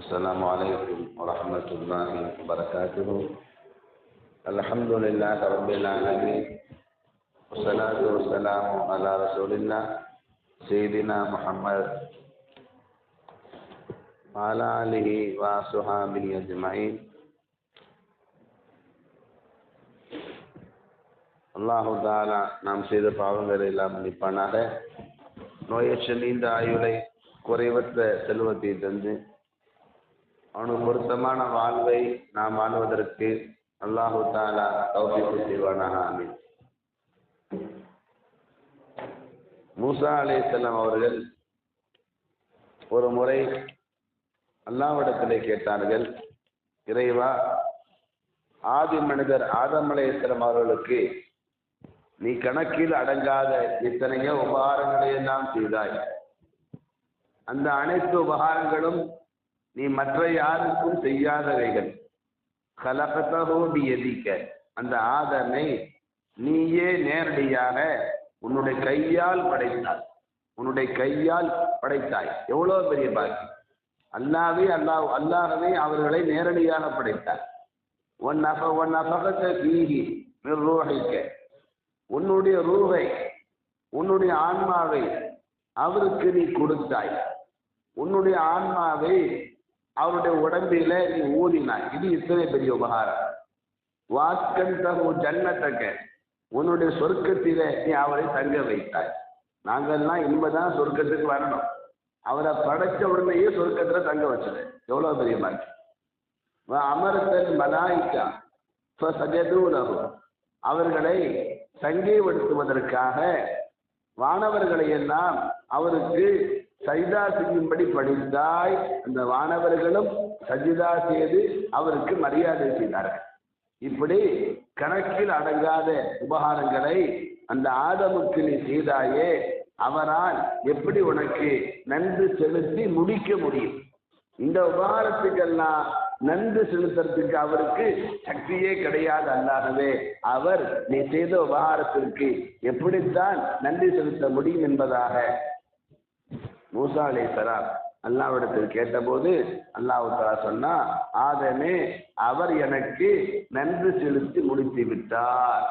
السلام عليكم ورحمة الله وبركاته. الحمد لله رب العالمين والصلاة والسلام على رسول الله سيدنا محمد وعلى آله وصحبه أجمعين. அல்லாஹு தஆலா நாம் செய்த பாவங்களை எல்லாம் மன்னிப்பானாக. நோயற்ற நீண்ட ஆயுளை குறைவற்ற செல்வத்தை தந்து அவனுக்கு பொருத்தமான வாழ்வை நாம் வாழ்வதற்கு அல்லாஹு தஆலா தௌஃபீக் செய்வானாக. ஆமீன். மூசா அலைஹிஸ்ஸலாம் அவர்கள் ஒரு முறை அல்லாஹ்விடத்திலே கேட்டார்கள், இறைவா, ஆதி மனிதர் ஆதம் அலைஹிஸ்ஸலாம் அவர்களுக்கு நீ கணக்கில் அடங்காத எத்தனையோ உபகாரங்களை எல்லாம் செய்தாய். அந்த அனைத்து உபகாரங்களும் நீ மற்ற யாருக்கும் செய்யாதவைகள். கலகத்தஹு பியதிக, அந்த ஆதமை நீயே நேரடியாக உன்னுடைய கையால் படைத்தாய். உன்னுடைய கையால் படைத்தாய். எவ்வளவு பெரிய பாக்கி! அல்லாஹ்வே அவர்களை நேரடியாக படைத்தார். உன்னுடைய ரூஹை, உன்னுடைய ஆன்மாவை அவருக்கு நீ கொடுத்தாய். உன்னுடைய ஆன்மாவை அவருடைய உடம்பில நீ ஊதினாய். இது இத்தனை பெரிய உபகாரம். வாஸ்கந்தஹு ஜன்னதக, உன்னுடைய சொர்க்கத்திலே நீ அவரை தங்க வைத்தாய். நாங்கள்லாம் இனிமேதான் சொர்க்கத்துக்கு வரணும். அவரை படைச்ச உடனேயே சொர்க்கத்துல தங்க வச்சது. எவ்வளவு பெரிய பாக்கி! அமர்த்தல் மலாயிக்கா ஃபஸஜது லஹு, அவர்களை சங்கைப்படுத்துவதற்காக வானவர்களை எல்லாம் அவருக்கு சஜிதா செய்யும்படி படித்தாய். அந்த வானவர்களும் சஜிதா செய்து அவருக்கு மரியாதை செய்தார்கள். இப்படி கணக்கில் அடங்காத உபகாரங்களை அந்த ஆதமுக்கு நீ செய்தாயே, அவரால் எப்படி உனக்கு நன்றி செலுத்தி முடிக்க முடியும்? இந்த உபகாரத்துக்கெல்லாம் நன்றி செலுத்துறதுக்கு அவருக்கு சக்தியே கிடையாது. அல்லாகவே அவர் நீ செய்த உபகாரத்திற்கு எப்படித்தான் நன்றி செலுத்த முடியும் என்பதாக மூசா அலைஹிஸ்ஸலாம் அல்லாஹ்விடத்தில் கேட்டபோது அல்லாஹ் தஆலா சொன்னா, ஆதமே, அவர் எனக்கு நன்றி செலுத்தி முடித்து விட்டார்,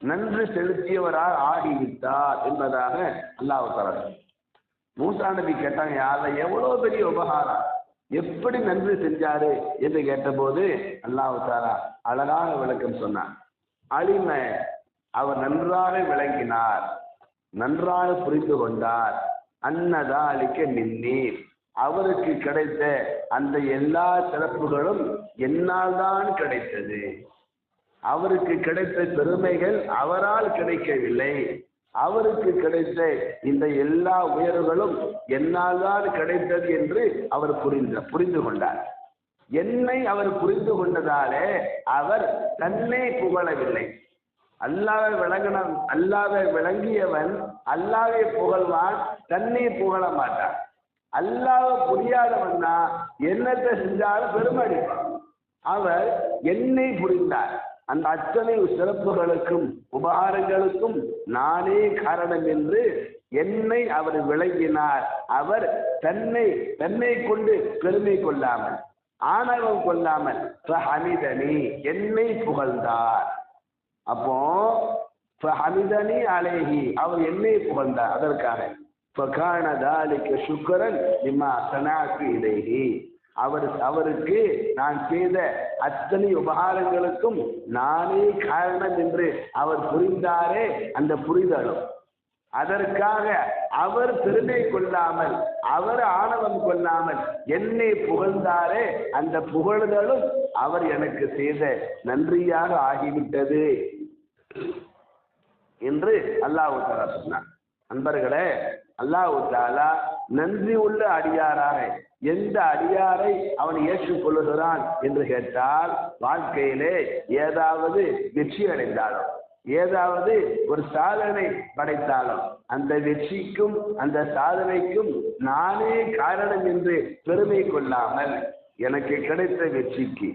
நன்றி செலுத்தியவரால் ஆகிவிட்டார் என்பதாக அல்லாஹ் தஆலா. மூசா நபி கேட்டாங்க, யாரை எவ்வளவு பெரிய உபகாரம், எப்படி நன்றி செஞ்சாரு என்று கேட்டபோது அல்லாஹ் தஆலா அழகாக விளக்கம் சொன்னார். அலிம, அவர் நன்றாக விளங்கினார், நன்றாக புரிந்து கொண்டார். அன்னதாலிக்க மின்னி, அவருக்கு கிடைத்த அந்த எல்லா சிறப்புகளும் என்னால் தான் கிடைத்தது. அவருக்கு கிடைத்த பெருமைகள் அவரால் கிடைக்கவில்லை. அவருக்கு கிடைத்த இந்த எல்லா உயர்வுகளும் என்னால் தான் கிடைத்தது என்று அவர் புரிந்து கொண்டார். என்னை அவர் புரிந்து கொண்டதாலே அவர் தன்னை புகழவில்லை. அல்லாஹ்வை விளங்கியவன் அல்லாஹ்வை புகழ்வான், தன்னை புகழ மாட்டான். அல்லாஹ்வை புரியாதவன் தான் என்னத்தை செஞ்சாலும் பெருமை அடிப்பான். அவர் என்னை புரிந்தார். அந்த அத்தனை சிறப்புகளுக்கும் உபகாரங்களுக்கும் நானே காரணம் என்று என்னை அவர் விளங்கினார். அவர் தன்னை கொண்டு பெருமை கொள்ளாமல், ஆணவம் கொள்ளாமல் ஃபஹமிதனி, என்னை புகழ்ந்தார். அப்போ ஃபஹமிதனி அலைஹி, அவர் என்னை புகழ்ந்தார். அதற்காக ஃபகான தாலிக ஷுக்ரன் லிமா ஸனஅது இலைஹி, அவருக்கு நான் செய்த அத்தனை உபகாரங்களுக்கும் நானே காரணம் என்று அவர் புரிந்தாரே, அந்த புரிதலும் அதற்காக அவர் பெருமை கொள்ளாமல், அவர் ஆணவம் கொள்ளாமல் என்னை புகழ்ந்தாரே, அந்த புகழ்தலும் அவர் எனக்கு செய்த நன்றியாக ஆகிவிட்டது என்று அல்லாஹ் தஆலா சொன்னார். அன்பர்களே, அல்லாஹ் தஆலா நன்றி உள்ள அடியாராக எந்த அடியாரை அவன் ஏற்றுக்கொள்ளுகிறான் என்று கேட்டால், வாழ்க்கையிலே ஏதாவது வெற்றி அடைந்தாலும், ஏதாவது ஒரு சாதனை படைத்தாலும், அந்த வெற்றிக்கும் அந்த சாதனைக்கும் நானே காரணம் என்று பெருமை கொள்ளாமல், எனக்கு கிடைத்த வெற்றிக்கு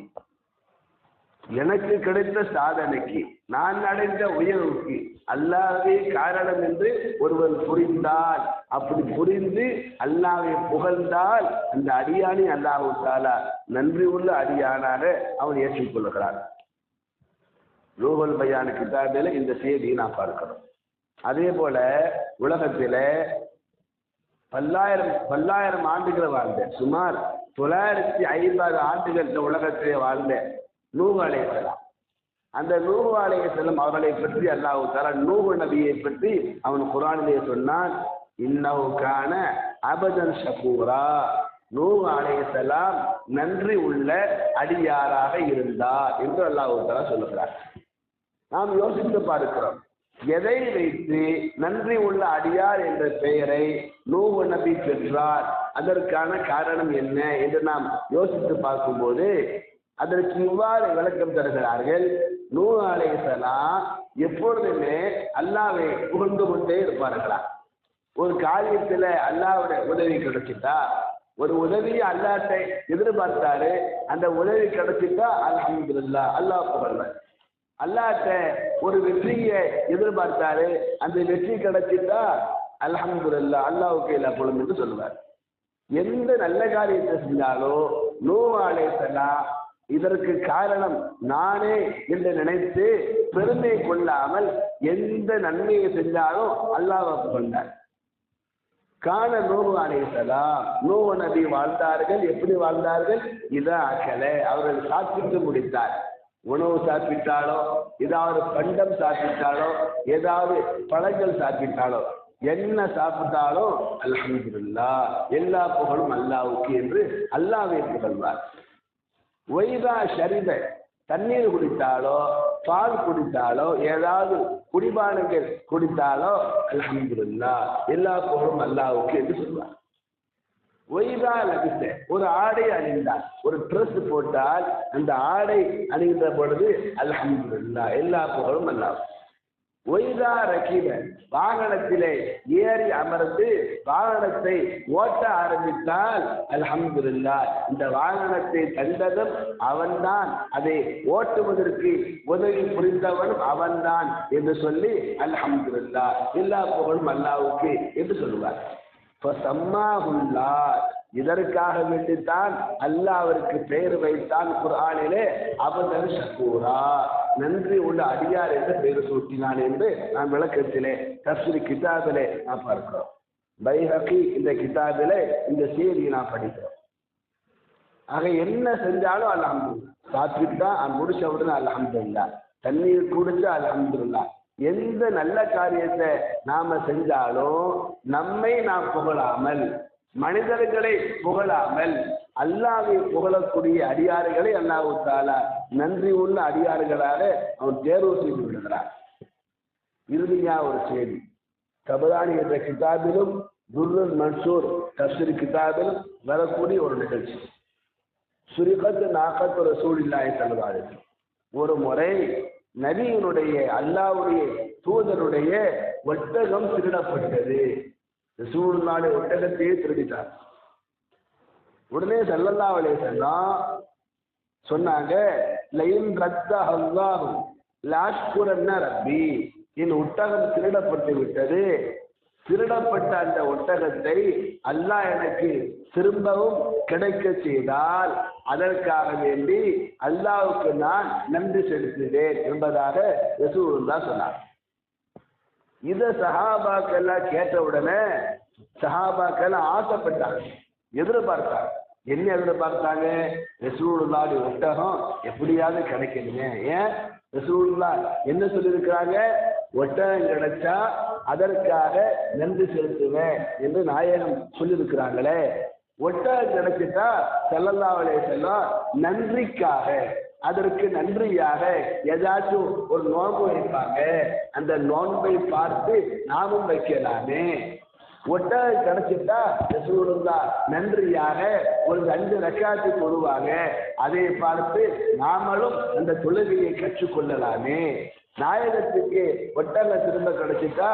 எனக்கு கிடைத்த சாதனைக்கு, நான் அடைந்த உயர்வுக்கு அல்லாஹ்வே காரணம் என்று ஒருவன் புரிந்தால், அப்படி புரிந்து அல்லாஹ்வை புகழ்ந்தால் அந்த அடியானை அல்லாஹ் தஆலா நன்றி உள்ள அடியானாக அவன் ஏற்றுக்கொள்கிறான். ரூஹுல் பயான் கிதாபில் இந்த செய்தியை நாம் பார்க்கிறோம். அதே போல உலகத்தில பல்லாயிரம் ஆண்டுகள் வாழ்ந்த, சுமார் 950 ஆண்டுகள் இந்த உலகத்திலே வாழ்ந்த நூஹ் அலைஹிஸ்ஸலாம், அந்த நூஹ் அலைஹிஸ்ஸலாம் அவர்களை பற்றி அல்லாஹ் தஆலா நூஹ் நபியை பற்றி அவன் குர்ஆனிலே சொன்னான், இன்னஹு கான அபதன் ஷகூரா, நூஹ் அலைஹிஸ்ஸலாம் நன்றி உள்ள அடியாராக இருந்தார் என்று அல்லாஹ் தஆலா சொல்லுகிறார். நாம் யோசித்து பார்க்கிறோம், எதை வைத்து நன்றி உள்ள அடியார் என்ற பெயரை நூஹ் நபி பெற்றார், அதற்கான காரணம் என்ன என்று நாம் யோசித்து பார்க்கும்போது அதற்கு இவ்வாறு விளக்கம் தருகிறார்கள். நூஹ் அலைஹிஸ்ஸலாம் எப்பொழுதுமே அல்லாஹ்வை புகழ்ந்து கொண்டே இருப்பார்களாம். ஒரு காரியத்துல அல்லாஹ்வுடைய உதவி கிடைச்சிட்டா, ஒரு உதவியை அல்லாஹ்வை எதிர்பார்த்தாரு, அந்த உதவி கிடைச்சிட்டா அல்ஹம்துலில்லாஹ் அல்லாஹ் புகழ்வார். அல்லாஹ்ட்ட ஒரு வெற்றியை எதிர்பார்த்தாரு, அந்த வெற்றி கிடைச்சிட்டா அல்ஹம்துலில்லாஹ் அல்லாஹ்வுக்கு எல்லா புகழும் என்று சொல்லுவார். எந்த நல்ல காரியத்தை செஞ்சாலோ நூஹ் அலைஹிஸ்ஸலாம் இதற்கு காரணம் நானே என்று நினைத்து பெருமை கொள்ளாமல் எந்த நன்மையை செஞ்சாலும் அல்லாஹ்வை புகழ்ந்தார். கான நூஹ் அலைஹிஸ்ஸலாம், நூஹ் நபி வாழ்ந்தார்கள். எப்படி வாழ்ந்தார்கள்? இதா அகல, அவர்கள் சாப்பிட்டு முடித்தார். உணவு சாப்பிட்டாலோ, ஏதாவது பண்டம் சாப்பிட்டாலோ, ஏதாவது பழங்கள் சாப்பிட்டாலோ, என்ன சாப்பிட்டாலும் அல்ஹம்துலில்லாஹ் எல்லா புகழும் அல்லாஹ்வுக்கு என்று அல்லாஹ்வை புகழ்வார். ஒய்தா ஷரிப, தண்ணீர் குடித்தாலோ, பால் குடித்தாலோ, ஏதாவது குடிபானங்கள் குடித்தாலோ அல்ஹம்துலில்லாஹ் எல்லா புகழும் அல்லாஹ்வுக்கு என்று சொல்வார். ஒய்தா லபிச, ஒரு ஆடை அணிந்தால், ஒரு ட்ரெஸ் போட்டால் அந்த ஆடை அணிந்த பொழுது அல்ஹம்துலில்லாஹ் எல்லா புகழும் அல்லாஹ்வுக்கு. ஒய்தா ரகீப, வாகனத்திலே ஏறி அமர்ந்து வாகனத்தை ஓட்ட ஆரம்பித்தால் அல்ஹம்துலில்லாஹ் இந்த வாகனத்தை தந்ததும் அவன்தான், அதை ஓட்டுவதற்கு உதவி புரிந்தவனும் அவன்தான் என்று சொல்லி அல்ஹம்துலில்லாஹ் எல்லா புகழும் அல்லாஹ்வுக்கு என்று சொல்லுவார். இதற்காக வேண்டித்தான் அல்லாஹ் அவருக்கு பெயர் வைத்தான். குர்ஆனிலே அபதன் ஷகூரா, நன்றி உள்ள அடியார் என்று பெயர் சூட்டினான் என்று நாம் விளக்கத்திலே தஃப்ஸீர் கிதாபிலே நாம் பார்க்கிறோம். பைஹகி இந்த கிதாபிலே இந்த செய்தியை நாம் படிக்கிறோம். ஆக என்ன செஞ்சாலும் அல்ஹம்துலில்லாஹ், சாப்பிட்டா முடிச்ச உடனே அல்ஹம்துலில்லாஹ், தண்ணீர் குடிச்சா அல்ஹம்துலில்லாஹ், எந்த நல்ல காரியத்தை நாம செஞ்சாலும் நம்மை நாம் புகழாமல், மனிதர்களை புகழாமல் அல்லாஹ்வை புகழக்கூடிய அடியார்களை அல்லாஹ் தஆலா நன்றி உள்ள அடியார்களாக அவன் தேர்வு செய்து விடுகிறார். இறுதியா ஒரு செய்தி, தபரானி என்ற கிதாபிலும் துர்ருல் மன்சூர் தஃப்ஸீர் கிதாபிலும் வரக்கூடிய ஒரு நிகழ்ச்சி. சுரிகத் நாகத் ரசூலில்லாஹி ஸல்லல்லாஹு அலைஹி வஸல்லம், ஒரு முறை நபியினுடைய அல்லாஹ்வுடைய தூதருடைய ஒட்டகம் திருடப்பட்டது. ரசூலுல்லாஹி ஒட்டகத்தையே திருடிட்டார். உடனே ஸல்லல்லாஹு அலைஹி வஸல்லம் சொன்னாங்க, லயின் ரத்தஹு அல்லாஹு லாஷ்குரன்ன ரப்பி, என் ஒட்டகம் திருடப்பட்டு விட்டது, திருடப்பட்ட அந்த ஒட்டகத்தை அல்லாஹ் எனக்கு திரும்பவும் கிடைக்க செய்தால் அதற்காக வேண்டி அல்லாஹ்வுக்கு நான் நன்றி செலுத்துவேன் என்பதாக ரசூலுல்லாஹ் சொன்னார். இதை சஹாபாக்கள் கேட்ட உடனே சஹாபாக்கள் ஆசைப்பட்டாங்க, எதிர்பார்த்தாங்க. என்ன எதிர்பார்த்தாங்க? ரசூலுல்லாஹ்வுடைய ஒட்டகம் எப்படியாவது கிடைக்கணுங்க. ஏன் ரசூலுல்லாஹ் என்ன சொல்லியிருக்கிறாங்க? ஒட்டகம் கிடைச்சா அதற்காக நன்றி செலுத்துவேன் என்று நாயகம் சொல்லியிருக்கிறாங்களே. ஒட்டகம் கிடைச்சிட்டா ஸல்லல்லாஹு அலைஹி வஸல்லம் நன்றிக்காக, அதற்கு நன்றியாக ஏதாச்சும் ஒரு நோன்பு வைப்பாங்க. அந்த நோன்பை பார்த்து நாமும் வைக்கலாமே. ஒட்டகம் கிடைச்சிட்டா ரசூலுல்லாஹ் நன்றியாக ஒரு 2 ரக்காத்து தொழுவாங்க. அதை பார்த்து நாமளும் அந்த தொழுகையை கற்றுக்கொள்ளலாமே. நாயகத்துக்கு ஒட்டகம் திரும்ப கிடைச்சிட்டா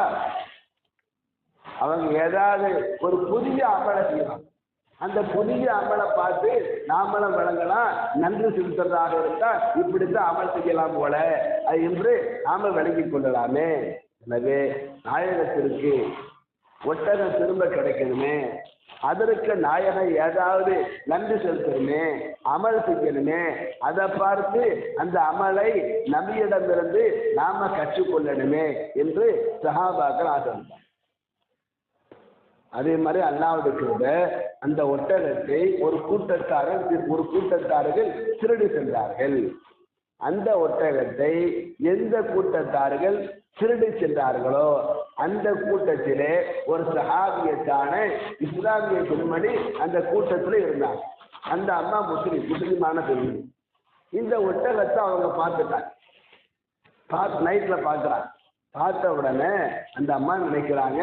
அவங்க ஏதாவது ஒரு புதிய அமலை செய்வாங்க. அந்த புதிய அமலை பார்த்து நாமளும் விளங்கலாம், நன்றி செலுத்துறதாக இருந்தா இப்படித்தான் அமல் செய்யலாம் போல என்று நாம விளங்கிக் கொள்ளலாமே. எனவே நாயகத்திற்கு ஒட்டகம் திரும்ப கிடைக்கணுமே, அதற்கு நாயகம் ஏதாவது நன்றி செலுத்தணுமே, அமல் செய்யணுமே, அதை பார்த்து அந்த அமலை நபியிடமிருந்து நாம கற்றுக்கொள்ளணுமே என்று சஹாபாக்கள் ஆசைப்பட்டார். அதே மாதிரி அல்லாஹ்வுடைய அந்த ஒட்டகத்தை ஒரு கூட்டத்தார்கள் திருடி சென்றார்கள். அந்த ஒட்டகத்தை எந்த கூட்டத்தார்கள் திருடி சென்றார்களோ அந்த கூட்டத்திலே ஒரு சஹாபியத்தான இஸ்லாமிய பெண்மணி அந்த கூட்டத்தில் இருந்தாங்க. அந்த அம்மா முஸ்லிமான பெண்மணி. இந்த ஒட்டகத்தை அவங்க பார்த்துட்டாங்க. நைட்ல பார்க்குறாங்க. பார்த்த உடனே அந்த அம்மா நினைக்கிறாங்க,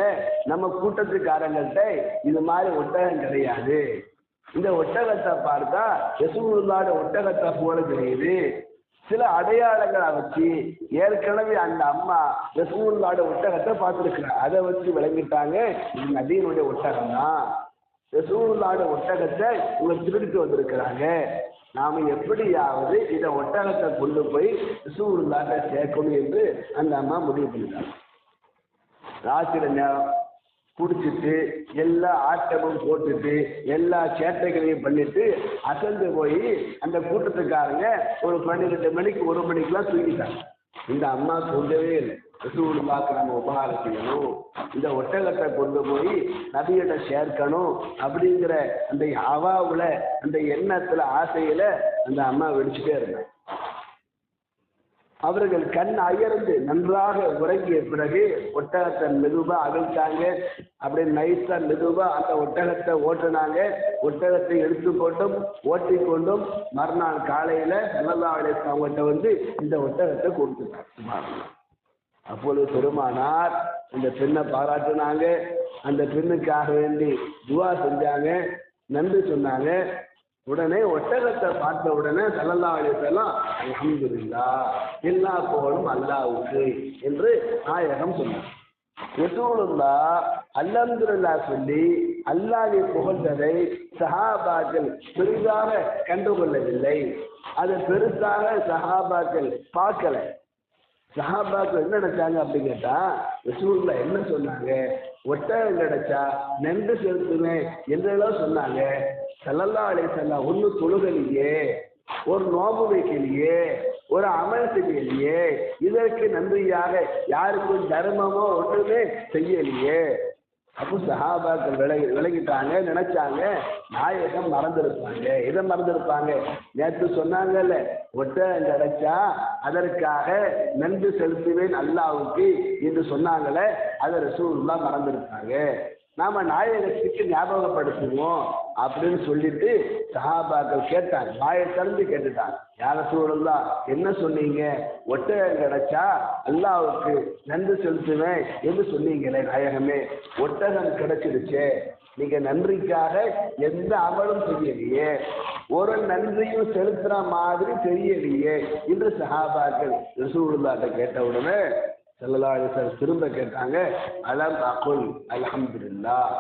நம்ம கூட்டத்துக்காரங்கள்ட்ட இது மாதிரி ஒட்டகம் கிடையாது, இந்த ஒட்டகத்தை பார்த்தா ரசூலுல்லாஹ்வுடைய ஒட்டகத்தை போல தெரியுது. சில அடையாளங்களை வச்சு ஏற்கனவே அந்த அம்மா ரசூலுல்லாஹ்வுடைய ஒட்டகத்தை பார்த்துருக்கிறாங்க. அதை வச்சு விளங்கிட்டாங்க, இது நபியினுடைய ஒட்டகம் தான், ரசூலுல்லாஹ்வுடைய ஒட்டகத்தை இவங்க திருடிட்டு வந்திருக்கிறாங்க, நாம எப்படியாவது இந்த ஒட்டகத்தை கொண்டு போய் ரசூலுல்லாஹ்ட்ட சேர்க்கணும் என்று அந்த அம்மா முடிவு பண்ணிட்டாங்க. ராத்திரி நேரம் குடிச்சிட்டு எல்லா ஆட்டமும் போட்டுட்டு எல்லா சேட்டைகளையும் பண்ணிட்டு அசந்து போய் அந்த கூட்டத்துக்காரங்க ஒரு 12 மணிக்கு 1 மணிக்கெல்லாம் தூங்கிட்டாங்க. இந்த அம்மா தூங்கவே இல்லை. ரசூலுல்லாஹ்க்கு நம்ம உபகாரம் செய்யணும், இந்த ஒட்டகத்தை கொண்டு போய் நபியிட சேர்க்கணும் அப்படிங்கிற அந்த அவாவுல அந்த எண்ணத்துல ஆசையில அந்த அம்மா வெடிச்சுட்டே இருந்தாங்க. அவர்கள் கண் அயர்ந்து நன்றாக உறங்கிய பிறகு ஒட்டகத்தை மெதுவா அகழ்த்தாங்க. அப்படியே நைஸா மெதுவா அந்த ஒட்டகத்தை ஓட்டுனாங்க. ஒட்டகத்தை எடுத்துக்கொண்டும் ஓட்டிக்கொண்டும் மறுநாள் காலையில ஸல்லல்லாஹு அலைஹி வஸல்லம் அவங்கள்ட்ட வந்து இந்த ஒட்டகத்தை கொடுத்துட்டாங்க. அப்பொழுது பெருமானார் அந்த பெண்ணை பாராட்டினாங்க. அந்த பெண்ணுக்காக வேண்டி துவா செஞ்சாங்க, நன்றி சொன்னாங்க. உடனே ஒட்டகத்தை பார்த்த உடனே ஸல்லல்லாஹு அலைஹி வஸல்லம் அல்ஹம்துலில்லாஹ், எல்லா புகழும் அல்லாஹ்வுக்கு என்று நாயகம் சொன்னார். ரசூலுல்லாஹ் அல்ஹம்துலில்லாஹ் சொல்லி அல்லாஹ்வை புகழ்ந்ததை சஹாபாக்கள் பெரிதாக கண்டுகொள்ளவில்லை. அது பெருசாக சஹாபாக்கள் பார்க்கல. சஹாபாக்கள் என்ன நினைச்சாங்க அப்படி கேட்டா, ரசூலுல்லாஹ் என்ன சொன்னாங்க, ஒட்டகம் கிடைச்சா நன்றி செலுத்துவேன் என்றெல்லாம் சொன்னாங்க. ஸல்லல்லாஹு அலைஹி வஸல்லம் ஒன்று தொழுகலையே, ஒரு நோம்பு வைக்கலையே, ஒரு அமல் செய்யலையே, இதற்கு நன்றியாக யாருக்கும் தர்மமோ ஒன்றுமே செய்யலையே. அப்போ சஹாபாக்கள் விளங்கிட்டாங்க, நினைச்சாங்க நாயகம் மறந்துருப்பாங்க. எதை மறந்துருப்பாங்க? நேற்று சொன்னாங்கல்ல, ஒட்டகம் கிடைச்சா அதற்காக நன்றி செலுத்துவேன் அல்லாஹ்வுக்கு என்று சொன்னாங்களே, அதை ரசூலுல்லாஹ் மறந்துருப்பாங்க. நாம நாயகத்துக்கு ஞாபகப்படுத்துவோம் அப்படின்னு சொல்லிட்டு சஹாபாக்கள் கேட்டாங்க. வாயை திறந்து கேட்டுட்டாங்க, யா ரசூலுல்லாஹ் என்ன சொன்னீங்க? ஒட்டகம் கிடைச்சா அல்லாஹ்வுக்கு நன்றி செலுத்துவேன் என்று சொன்னீங்களே நாயகமே, ஒட்டகம் கிடைச்சிருச்சே, நீங்க நன்றிக்காக எந்த அமலும் செய்யலையே, ஒரு நன்றியும் செலுத்துற மாதிரி தெரியலையே என்று சஹாபாக்கள் ரசூலுல்லாஹ்ட்ட கேட்ட உடனே ஸல்லல்லாஹு அலைஹி வஸல்லம் திரும்ப கேட்டாங்க, அலம் அகுல் அல்ஹம்துலில்லாஹ்,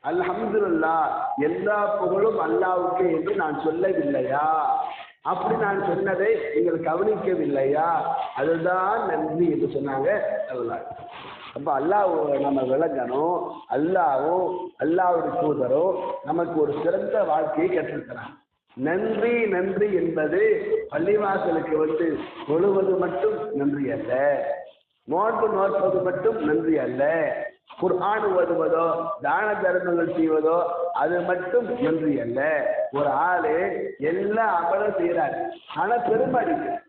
அல்ஹம்துலில்லாஹ் எல்லா புகழும் அல்லாஹ்வுக்கே என்று நான் சொல்லவில்லையா? அப்படி நான் சொன்னதை நீங்கள் கவனிக்கவில்லையா? அதுதான் நன்றி என்று சொன்னாங்க. அப்ப அல்லாஹ் நம்ம விளங்கணும். அல்லாஹ்வும் அல்லாஹ்வுடைய தூதரும் நமக்கு ஒரு சிறந்த வாழ்க்கையை கற்றுத்தராங்க. நன்றி நன்றி என்பது பள்ளிவாசலுக்கு வந்து தொழுவது மட்டும் நன்றி அல்ல, நோன்பு நோற்பது மட்டும் நன்றி அல்ல, குர்ஆன் ஓதுவதோ தான தர்மங்கள் செய்வதோ அது மட்டும் நன்றி அல்ல. ஒரு ஆளு எல்லா அமலும் செய்யறாரு, ஆனா பெருமடிக்கிறார்.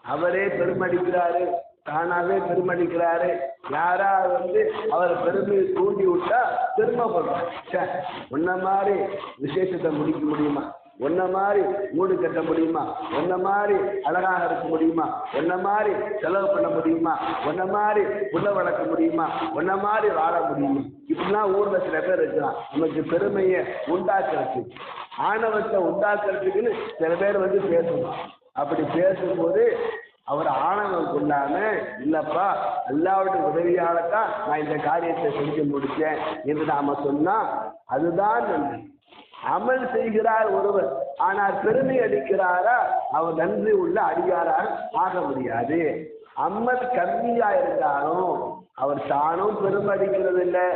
அவரே பெருமடிக்கிறாரு, தானாவே பெருமடிக்கிறாரு. யாராவது வந்து அவர் பெருமையை தூண்டி விட்டா பெருமைப்படுறார். உன்ன மாதிரி விசேஷத்தை முடிக்க முடியுமா? உன்ன மாதிரி மூடு கட்ட முடியுமா? உன்ன மாதிரி அழகாக இருக்க முடியுமா? உன்ன மாதிரி செலவு பண்ண முடியுமா? உன்ன மாதிரி புள்ள வளர்க்க முடியுமா? உன்ன மாதிரி வாழ முடியுமா? இப்படிலாம் ஊர்ல சில பேர் இருக்கிறான். நமக்கு பெருமையை உண்டாக்குறதுக்கு, ஆணவத்தை உண்டாக்குறதுக்குன்னு சில பேர் வந்து பேசணும். அப்படி பேசும்போது அவர் ஆணவம் கொள்ளாம, இல்லப்பா அல்லாஹ்வுடைய உதவியாலதான் நான் இந்த காரியத்தை செஞ்சு முடிச்சேன் என்று நாம சொன்னா அதுதான் நன்றி. அமல் செய்கிறார் ஒருவர், ஆனால் பெருமை அடிக்கிறாரா, அவர் நன்றி உள்ள அடியாராக ஆக முடியாது. அமல் கம்மியா இருந்தாலும் அவர் தானும் பெருமை அடிக்கிறது இல்லை,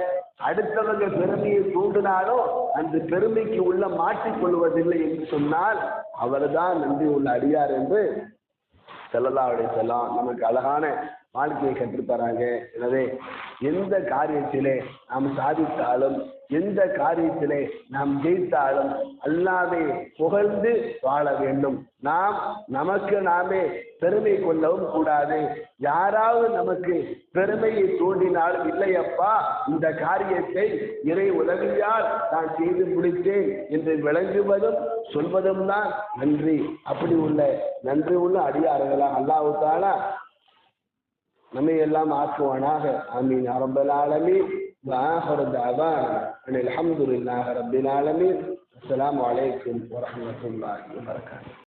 அடுத்தவங்க பெருமையை தூண்டினாலும் அந்த பெருமைக்கு உள்ள மாற்றிக்கொள்வதில்லை என்று சொன்னால் அவர்தான் நன்றி உள்ள அடியார் என்று ஸல்லல்லாஹு அலைஹி வஸல்லம் நமக்கு அழகான வாழ்க்கையை கற்றுத்தராங்க. எனவே எந்த காரியத்திலே நாம் சாதித்தாலும், எந்த காரியத்திலே நாம் ஜெயித்தாலும் அல்லாஹ்வை புகழ்ந்து வாழ வேண்டும். நாம் நமக்கு நாமே பெருமை கொள்ளவும் கூடாது. யாராவது நமக்கு பெருமையை தோன்றினாலும், இல்லையப்பா இந்த காரியத்தை இறை உதவியால் நான் செய்து முடித்தேன் என்று விளங்குவதும் சொல்வதும் தான் நன்றி. அப்படி உள்ள நன்றி உள்ள அடியார்களாக அல்லாஹ் தஆலா நம்மை எல்லாம் ஆக்குவானாக. ஆமீன் யா ரப்பல் ஆலமீன். வஆஹிரு தஅவானா அனில் ஹம்துலில்லாஹி ரப்பில் ஆலமீன். அஸ்ஸலாமு அலைக்கும் வரஹ்மத்துல்லாஹி வபரகாத்துஹு.